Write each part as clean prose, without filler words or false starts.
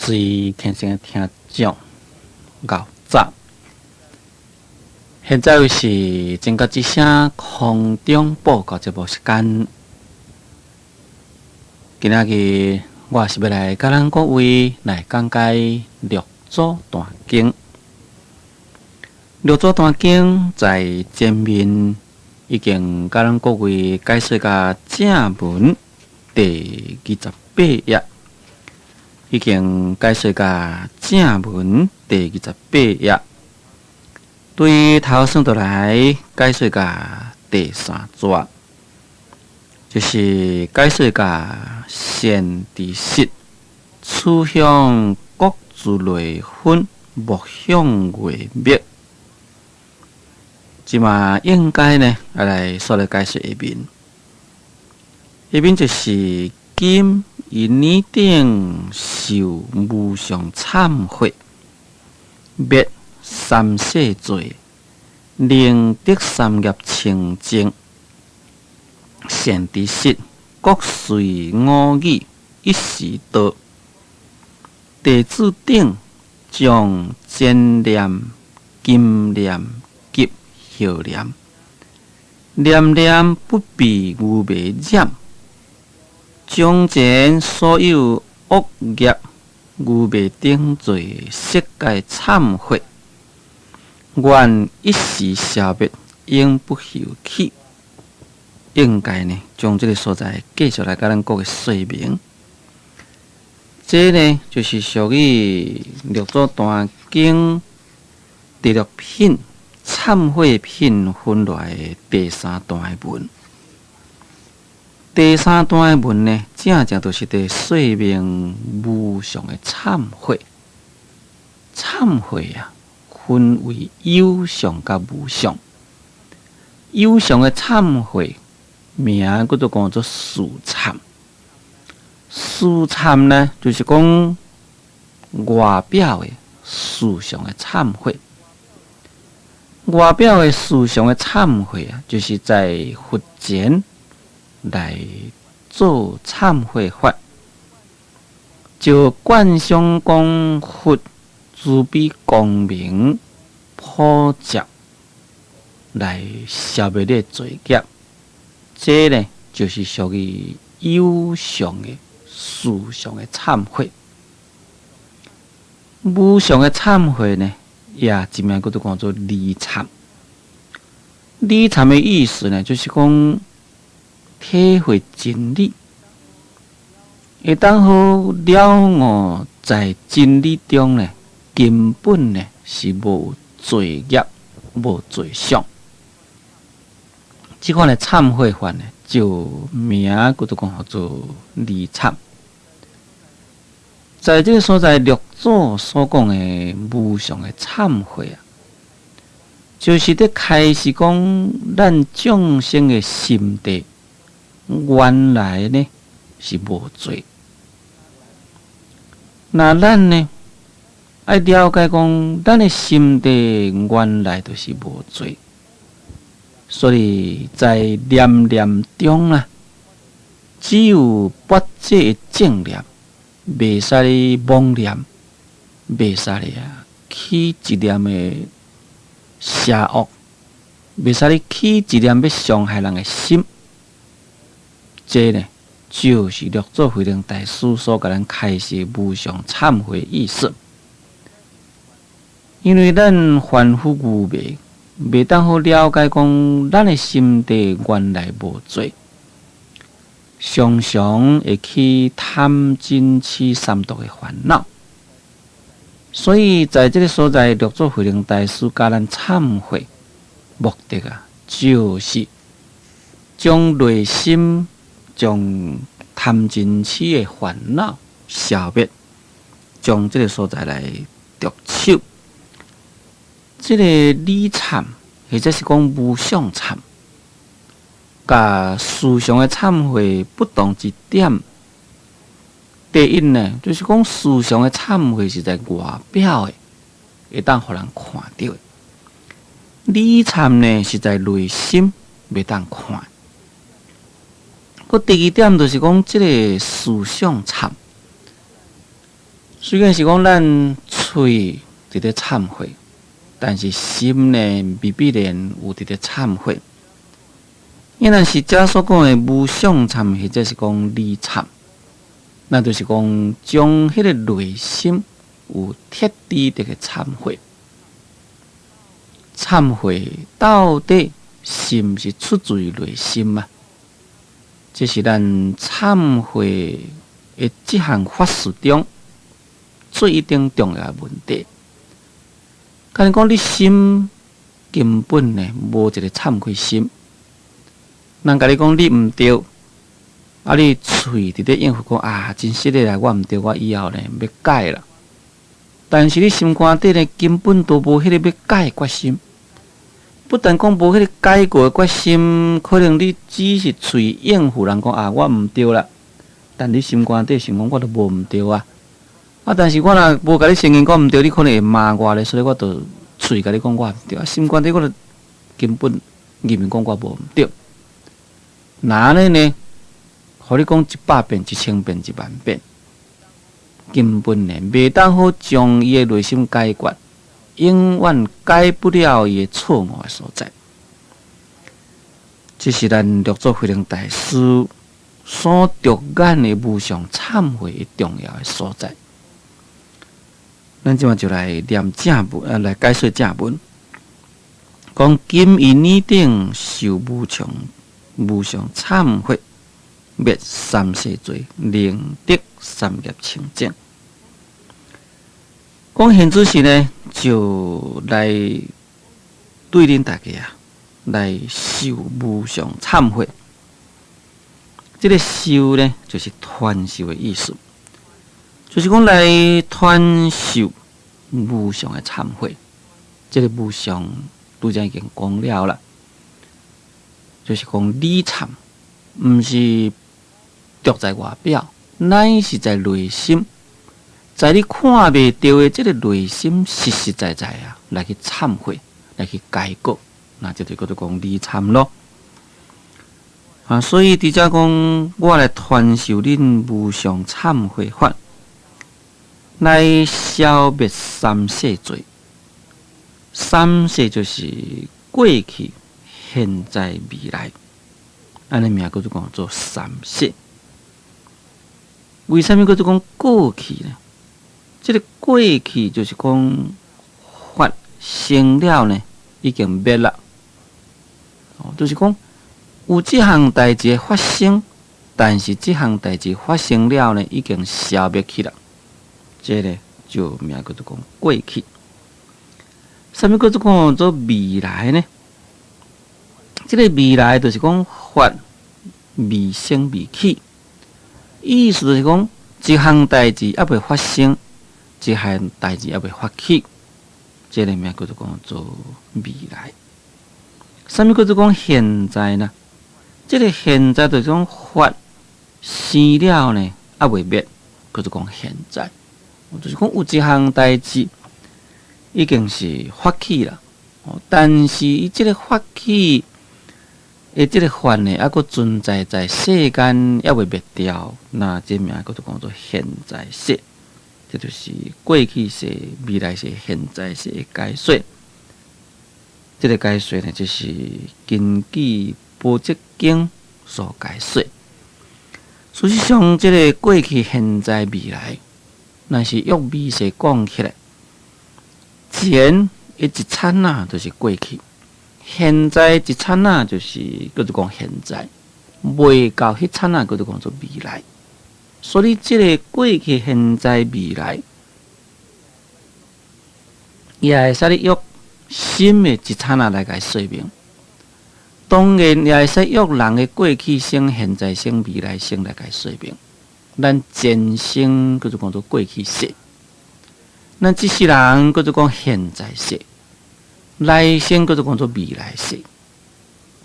最虔诚的听众，牛早。现在是正觉之声空中报告节目时间。今仔日我是要来甲咱各位来讲解六祖坛经。六祖坛经在前面已经甲咱各位解说甲正文第28页，已经解说甲正文第28页。对头先就来解说甲第3节，就是解说甲先知识，此向各自类分，目向月灭。即嘛应该呢，来说来解说下面。下面就是今因年顶受无上忏悔，灭三世罪，令得三业清净。善知识，各随我语，一时道。弟子等将真念、金念及孝念，念念不被污迷染。将前所有恶业、污迷等罪，悉皆忏悔，愿一时消灭，永不休起。应该呢，将这个所在继续来甲咱各位说明。这呢，就是属于六祖坛经第6品忏悔品分来的第3段的文。第3段的文呢，正正就是在说明无上的忏悔。忏悔啊，分为有上甲无上。有上的忏悔，名叫做讲做事忏。事忏呢，就是讲外表的事上的忏悔。外表的事上的忏悔啊，就是在佛前来做忏悔法，就观想讲佛慈悲光明普照，来消灭你的罪孽。这呢，就是属于有上的事上的忏悔。无上的忏悔呢，也一名叫做讲做离忏。离忏的意思呢，就是讲体会真理，会当好了悟在真理中呢，根本呢是无罪业、无罪相。这款的忏悔法呢，就名叫做讲做离忏。在这个所在，六祖所讲的无上的忏悔啊，就是在开始讲咱众生的心地，原来呢是无罪。那咱呢爱了解讲，咱的心地原来就是无罪。所以在念念中啊，只有不这的正念，袂使哩妄念，袂使哩起一念的邪恶，袂使哩起一念要伤害人的心。这呢，就是六祖慧能大师所甲咱开示无上忏悔意思。因为咱凡夫愚昧，袂当好了解讲，咱的心地原来无罪，常常会起贪嗔痴三毒的烦恼。所以在这个所在，六祖慧能大师教咱忏悔，目的啊，就是将内心、将贪嗔痴的烦恼消灭，将这个所在来着手。这个离忏，或者是讲无上忏，甲事上的忏悔不同一点。第一呢，就是讲事上的忏悔是在外表的，会当互人看到的；离忏呢是在内心，袂当看。第二点就是讲，这个事上忏，虽然是讲咱嘴伫咧忏悔，但是心呢未必然有伫咧忏悔。因若是遮所讲的无相忏，或者是讲理忏，那就是讲将迄个内心有彻底的个忏悔。忏悔到底是毋是出自于内心嘛？这是咱忏悔的这项法事中最一定重要的问题。敢讲你心根本呢无一个忏悔心，人甲你讲你毋对，啊你喙伫咧应付讲啊，真实的啦，我毋对，我以后呢要改啦。但是你心肝底呢根本都无迄个要改的决心。不但讲无迄个改过的决心，可能你只是喙应付人讲啊，我毋对啦。但你心肝底想讲我都无毋对啊。啊，但是我若无甲你承认我毋对，你可能会骂我咧，所以我就喙甲你讲我毋对啊。心肝底我就根本认为讲我无毋对。那安尼呢？互你讲100遍、1000遍、10000遍，根本呢袂当好将伊的内心解决。永远改不了伊错误的所在，这是咱六祖慧能大师所着眼的无上忏悔的重要的所在。咱即马就来念正文，来解说正文。讲今于你顶受无上忏悔，灭三世罪，令得三业清净。讲现主时呢，就来对恁大家来受无上忏悔。这个受呢，就是传授的意思，就是讲来传授无上的忏悔。这个无上拄则已经讲了啦，就是讲理忏，毋是着在外表，乃是在内心。在你看袂到的这个内心，实实在在啊，来去忏悔，来去改过，那这就叫做讲理忏咯。啊，所以伫遮讲，我来传授恁无上忏悔法，来消灭三世罪。三世就是过去、现在、未来，安尼名叫做讲做三世。为什么叫做讲过去呢？这个过去就是讲发生了呢，已经灭了。就是讲有这项代志发生，但是这项代志发生了呢，已经消灭去了。这个就名叫做讲过去。什么叫做讲做未来呢？这个未来就是讲发未生未起，意思就是讲一项代志还未发生。这项代志也未发起，这个名叫做讲做未来。什么叫做讲现在呢？这个现在就是讲发生了呢，还未灭，叫做讲现在。就是讲有一项代志已经是发起了，但是伊这个发起的这个法呢，还佫存在在世间，还未灭掉。那这名叫做讲做现在世。这就是过去世、未来世、现在世的解说。这个解说呢，就是根据《般若经》所解说。事实上，这个过去、现在、未来，那是用微细讲起来，前一刹那就是过去，现在一刹那就是叫做讲现在，未到迄刹那叫做讲做未来。所以，这个过去、现在、未来，也会使你用心的一刹那来甲说明。当然，也会使用人的过去生、现在生、未来生来甲说明。咱前生叫做讲做过去世，咱这世人叫做讲现在世，来生叫做讲做未来世。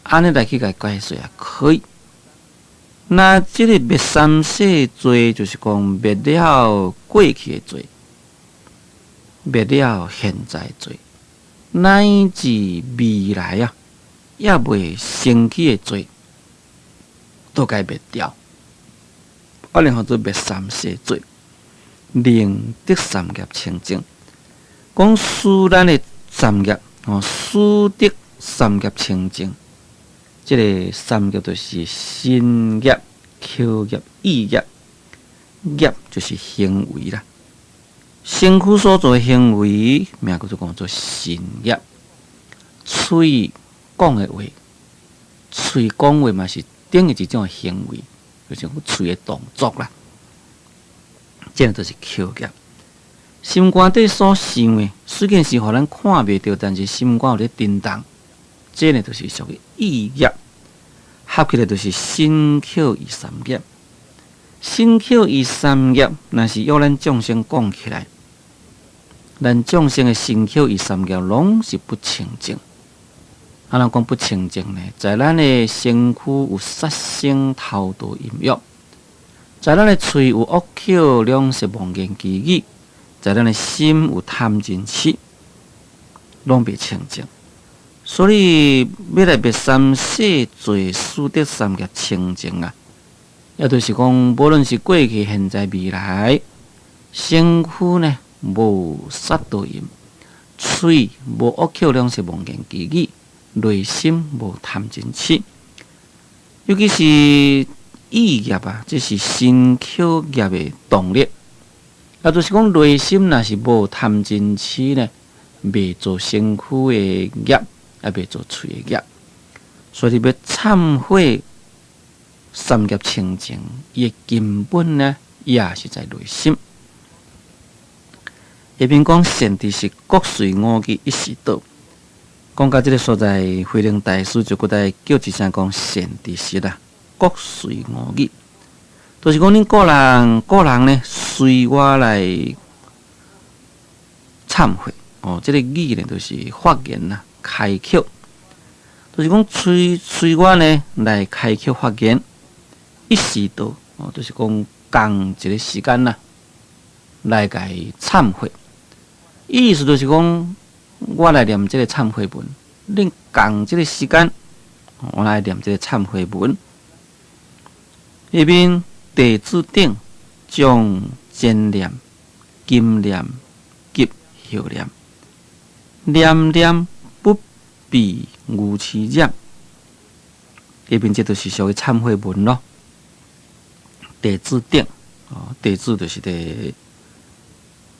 安尼来去甲解说也可以。那这个灭三世罪，就是讲灭了过去的罪，灭了现在罪，乃至未来啊，也未升起的罪，都该灭掉。安尼叫做灭三世罪。令得三业清净。讲使咱的三业使得三业清净。这个三业就是身业、口业、意业。业就是行为啦，身躯所做的行为，名叫做讲做身业。嘴讲的话，嘴讲话嘛是等于一种行为，就是嘴的动作啦。这个就是口业。心肝底所想的，虽然是互咱看袂到，但是心肝有咧震动，这个就是属于意业。合起来就是身口意三业。身口意三业，若是要咱众生讲起来，咱众生的身口意三业拢是不清净。怎讲不清净呢？在咱的身躯有杀生、偷盗、淫欲；在咱的嘴有恶口、两舌、妄言、绮语；在咱的心有贪嗔痴，拢袂清净。所以要来灭三世罪，使得三业清净啊！也就是讲，无论是过去、现在、未来，身躯呢无杀盗淫，嘴无恶口、两舌、妄言、绮语，内心无贪嗔痴。尤其是意业啊，这是身口业的动力。也就是讲，内心若是无贪嗔痴呢，袂做身躯的业，也袂做嘴的业。所以要忏悔。三业清净，伊的根本呢，也是在内心。下面讲善知识各随我意一时到，讲到这个所在，慧能大师就搁再叫一声讲善知识啦，各随我意，就是讲恁个人呢，随我来忏悔。这个意呢，就是发言啦，开口，就是讲随我呢来开口发言。一时到就是讲共一个时间啦，来甲伊忏悔。意思就是讲，我来念这个忏悔文，恁共这个时间，我来念这个忏悔文。下面弟子顶将真念、金念及后念，念念不避愚痴染。下面这就是属于忏悔文咯。弟子顶弟子就是伫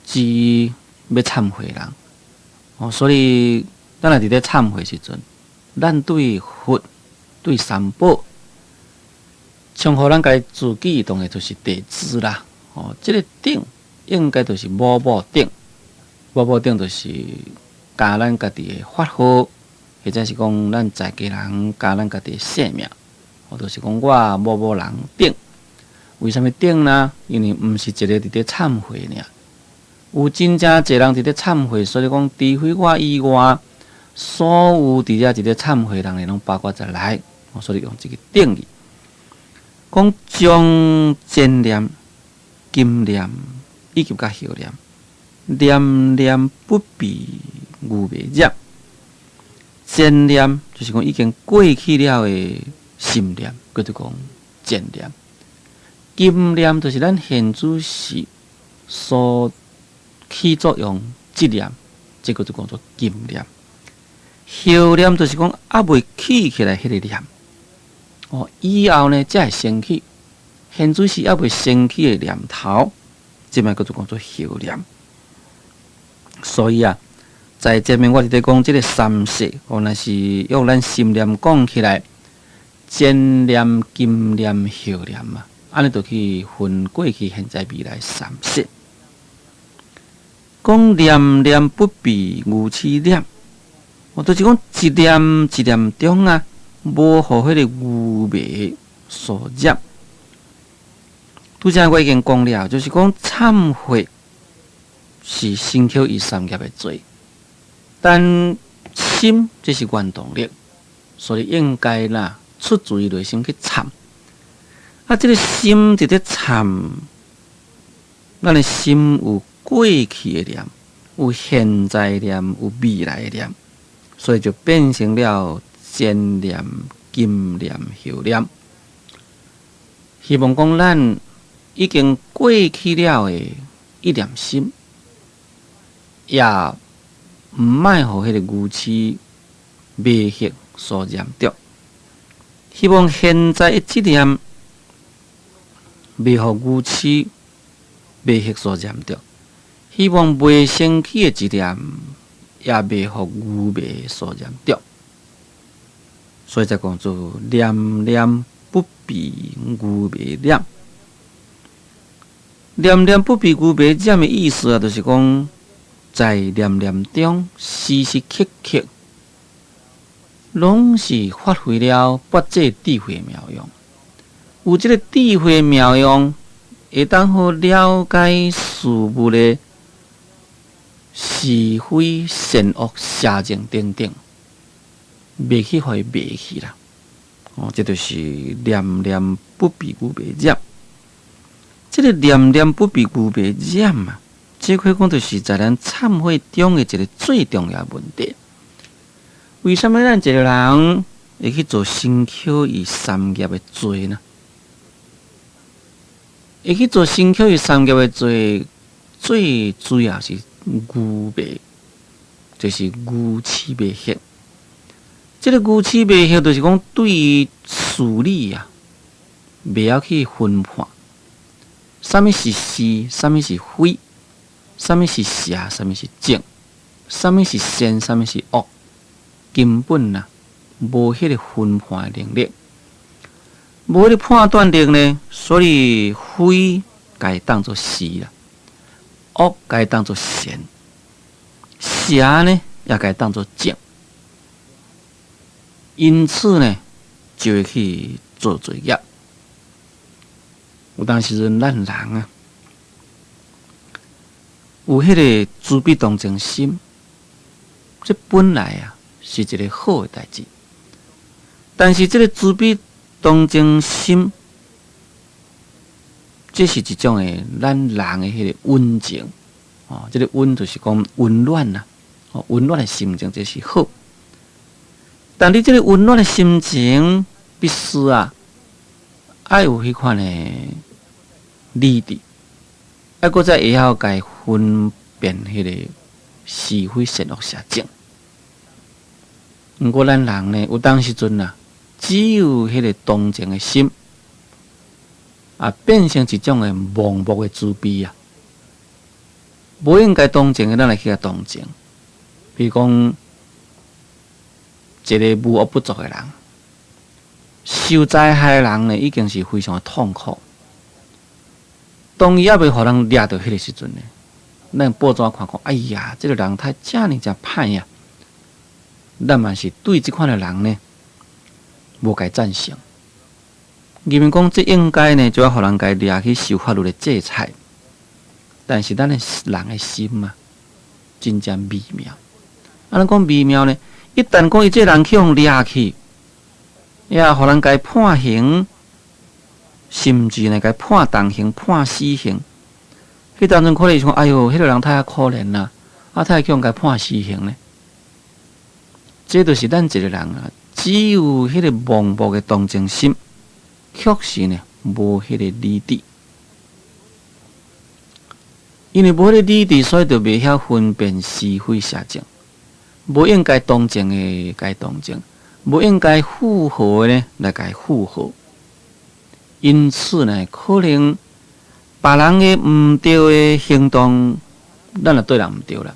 只要忏悔人所以咱若伫咧忏悔时阵，咱对佛、对三宝，称呼咱家自己当然就是弟子啦。这个顶应该就是某某顶，某某顶就是教咱家己的法号，或者是讲咱在家人教咱家己的性命，就是讲我某某人顶。为什么顶呢？因为毋是一个伫咧忏悔尔，有真正侪人伫咧忏悔，所以讲，除非我以外，所有伫咧忏悔人，拢包括在内。所以用这个定义，讲将真念、金念以及甲后念，念念不避愚昧染。真念就是讲已经过去了的心念，叫做讲真念。金念就是咱现主时所起作用之念，这个就叫做金念。后念就是讲还未起起来迄个念，以后呢才会升起。现主时还未升起的念头，这摆叫做后念。所以啊，在前面我伫咧讲这个三世，若是用咱心念讲起来，真念、金念、后念嘛。安尼就去分过去、现在、未来三世。讲念念不避愚痴念，就是讲一念一念中啊，无互迄个愚昧所染。拄则我已经讲了，就是讲忏悔是身口意三业的罪，但心这是原动力，所以应该啦出自于内心去忏。这个心伫咧忏，咱的心有过去的念，有现在的念，有未来的念，所以就变成了真念、金念、后念。希望讲咱已经过去了的一点心，也毋卖互迄个牛饲迷惑所染着。希望现在的这念袂互牛饲迷惑所染着，希望未升起的这念也袂互牛迷所染着。所以才讲做念念不避牛迷染。念念不避牛迷染的意思啊，就是讲在念念中时时刻刻拢是发挥了不济智慧妙用。有这个智慧妙用，会当好了解事物的是非善恶邪正等等，袂去互伊迷去啦。这就是念念不避牛迷染。这个念念不避牛迷染啊，这可以讲就是在咱忏悔中的一个最重要问题。为什么咱一个人会去做身口意三业的罪呢？会去做身口意三业的罪，最主要是牛迷，就是牛饲迷惑。这个牛饲迷惑，就是讲对于事理啊，袂晓去分判。什么是是，什么是非，什么是邪，什么是正，什么是善，什么是恶，根本啊，无迄个分判的能力，无迄个判断力呢，所以非该当作是啦，恶该当作善，邪呢也该当作正，因此呢，就会去做罪业。有当时阵，咱人啊，有迄个慈悲同情心，这本来啊是一个好的代志。但是这个慈悲同情心，这是一种的咱人的迄个温情这个温就是讲温暖呐，温暖的心情这是好。但你这个温暖的心情，必须啊，爱有迄款的理智，搁再会晓该分辨迄个是非善恶邪正。毋过咱人呢，有当时阵啊，只有迄个同情的心变成一种的盲目的自卑啊，无应该同情的，咱来去同情。比如讲，一个无恶不作的人，受灾害的人呢，已经是非常的痛苦。当伊还未互人抓到迄个时阵呢，咱报纸看看，哎呀，这个人他遮尔真歹呀！咱嘛是对这款的人呢，无该赞成。认为讲这应该呢，就要互人该抓去受法律的制裁。但是咱的人的心啊，真正微妙。安尼讲微妙呢？一旦讲伊这人去互抓去，也互人该判刑。甚至呢，该判重刑、判死刑，迄当中可能是讲，哎哟，迄个人太可怜啦，太叫人该判死刑呢？这就是咱一个人啊，只有迄个盲目的同情心，确实呢，无迄个理智。因为无迄个理智，所以就袂晓分辨是非邪正，无应该同情的该同情，无应该附和的呢来该附和。因此呢，可能别人的毋对的行动，咱也对人毋对啦。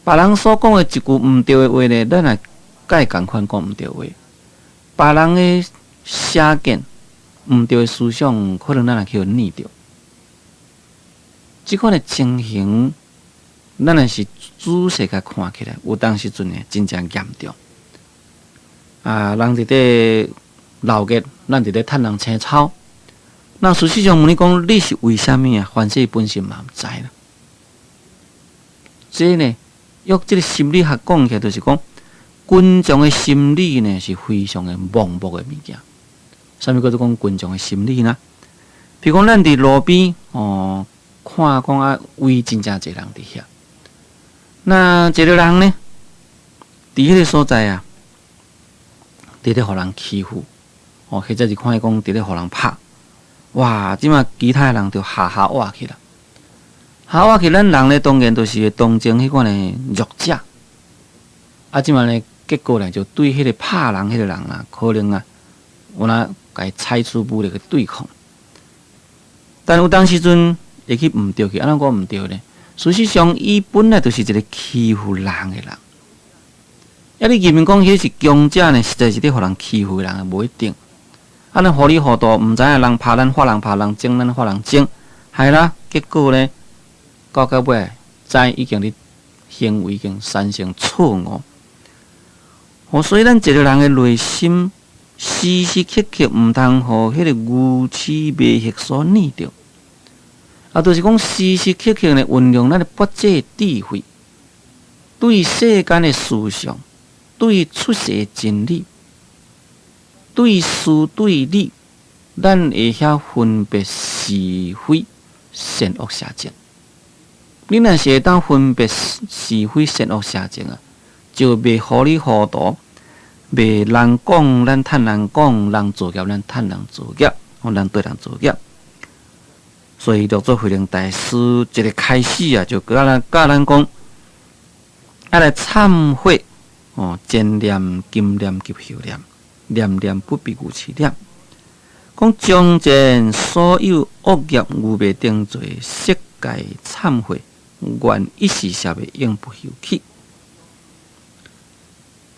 别人所讲的一句毋对的话呢，咱也甲伊共款讲毋对话。别人的邪见、毋对的思想，可能咱也去逆着。即款的情形，咱也是仔细甲看起来，有当时阵呢，真正严重。人伫咧闹热，咱伫咧趁人青草。那事实上，问你讲，你是为虾米啊？凡事本身嘛毋知啦。这呢，用这个心理学讲起来，就是讲，群众的心理呢是非常的盲目的物件。啥物叫做讲群众的心理呢？比如讲，咱伫路边看讲围真正侪人伫遐。那一个人呢，伫迄个所在啊，伫咧互人欺负，或者是看伊讲伫咧互人拍，哇！即马其他人就哈哈哇去了。好啊，去咱人咧，当然都是同情迄款诶弱者。即摆呢，结果呢就对迄个拍人迄个人啦，可能啊，有哪该采取武力去对抗。但有当时阵会去毋对去，安怎讲毋对呢？事实上，伊本来就是一个欺负人诶人。你认为讲迄是强者呢？实在是咧互人欺负人，无一定。咱糊里糊涂，毋知影人拍咱，发人拍人，整咱发人整，害啦。结果呢，到尾知已经咧行为已经产生错误。所以咱一个人诶内心，时时刻刻毋通互迄个愚痴迷惑所逆着。就是讲时时刻刻呢，运用咱诶博济智慧，对世间诶思想。对出世真理，对事对理，咱会晓分别是非、善恶邪正。你若是会当分别是非、善恶邪正啊，就袂糊里糊涂，袂人讲咱趁人讲，人做业咱趁人做业，人对人做业。所以，叫做慧能大师一个开始啊，就教咱讲，要来忏悔。前念、今念及后念，念念不比愚痴念。讲将前所有恶业愚昧定罪，悉皆忏悔，愿一时消灭，永不休弃。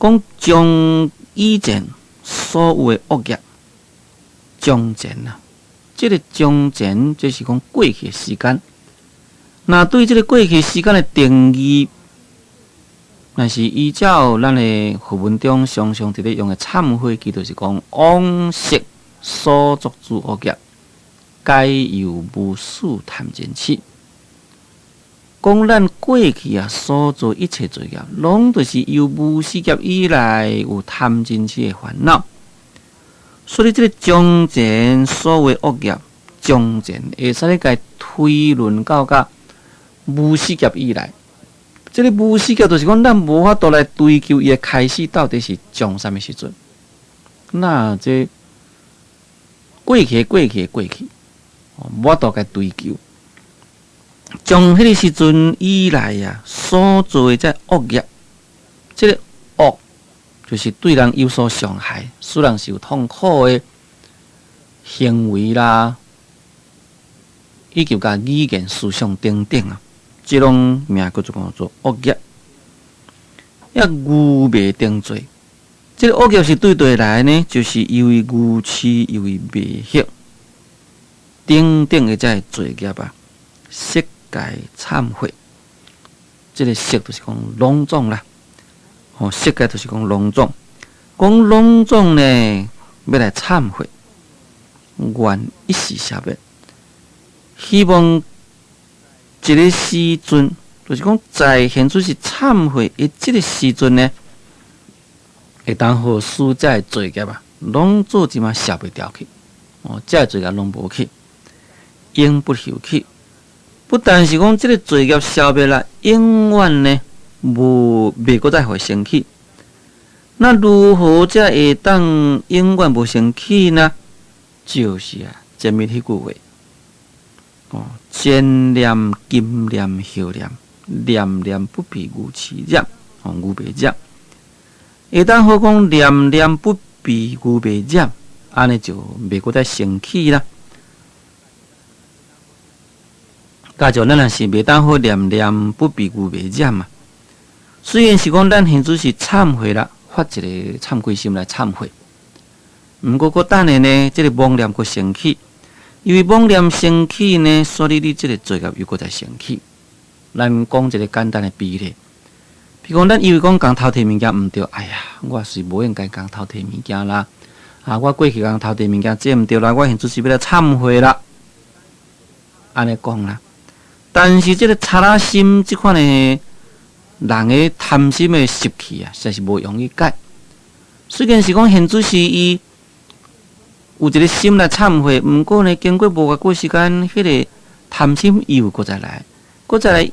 讲将以前所有的恶业，将前啊，这个将前就是讲过去的时间。那对这个过去时间的定义。但是依照咱的佛文中常常伫咧用的忏悔记，就是讲往昔所作之恶业，皆由无始贪嗔痴。讲咱过去啊所做一切罪业，拢就是由无始劫以来有贪嗔痴的烦恼。所以，这个将前所有恶业，将前会使咧甲推论到无始劫以来。这个无始劫就是讲，咱无法度来追究伊的开始到底是从什么时阵。那这过去，无法度来追究。从迄个时阵以来啊，所做的这恶业，这个恶就是对人有所伤害，使人受痛苦的行为啦，以及甲语言、思想等等啊。这种名叫做恶业，愚昧定罪。这个恶业是对来呢，就是由于愚痴，由于迷惑，等等的这罪业啊，悉皆忏悔。这个悉就是讲隆重啦，悉皆就是讲隆重。讲隆重呢，要来忏悔，愿一时消灭，希望。这个时阵，就是讲在现出是忏悔的这个时阵呢，会当好使这罪业啊，拢做即嘛消袂掉去。这罪业拢无去，永不休去。不但是讲这个罪业消灭了，永远呢袂搁再会生起。那如何才会当永远无生起呢？就是啊，前面迄句话。前念、今念、后念，念念不比愚痴念，愚昧念。会当好讲念念不比愚昧念，安尼就袂搁再生气啦。加上咱若是袂当好念念不比愚昧念嘛。虽然是讲咱现在是忏悔啦，发一个忏悔心来忏悔，毋过等下呢，这个妄念搁生气。因为妄念生起呢，所以你这个罪业又搁在生起。咱讲一个简单的比例，譬如讲，咱以为讲共偷摕物件毋对，哎呀，我是无应该共偷摕物件啦。我过去共偷摕物件，这毋对啦，我现在是要来忏悔啦。安尼讲啦，但是这个差拉心这款的人的贪心的习气啊，实在是无容易改。虽然是讲现在是伊。有一个心来忏悔，毋过呢，经过无偌久时间，迄个贪心又搁再来，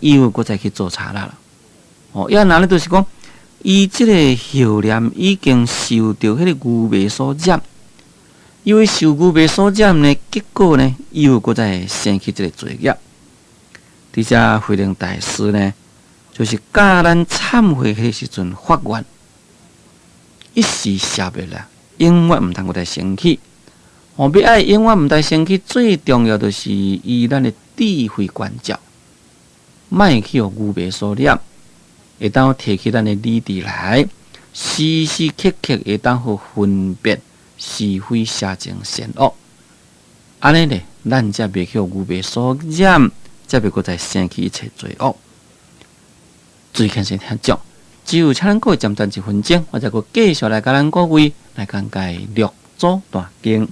又搁再去做差啦。也哪里就是讲，伊即个后念已经受到迄个愚昧所染，因为受愚昧所染呢，结果呢，又搁再生起即个罪业。伫遮慧能大师呢，就是教咱忏悔迄时阵发愿，一时消灭啦，永远毋通再生气。要爱永远毋再生气，最重要就是以咱的智慧关照，莫去互愚昧所染，会当提起咱的理智来，时时刻刻会当互分别是非邪正善恶。安尼呢，咱才袂去互愚昧所染，才袂搁再生起一切罪恶。最近先听讲，只有请咱各位暂暂1分钟，我再搁继续来甲咱各位来讲解《六祖坛经》。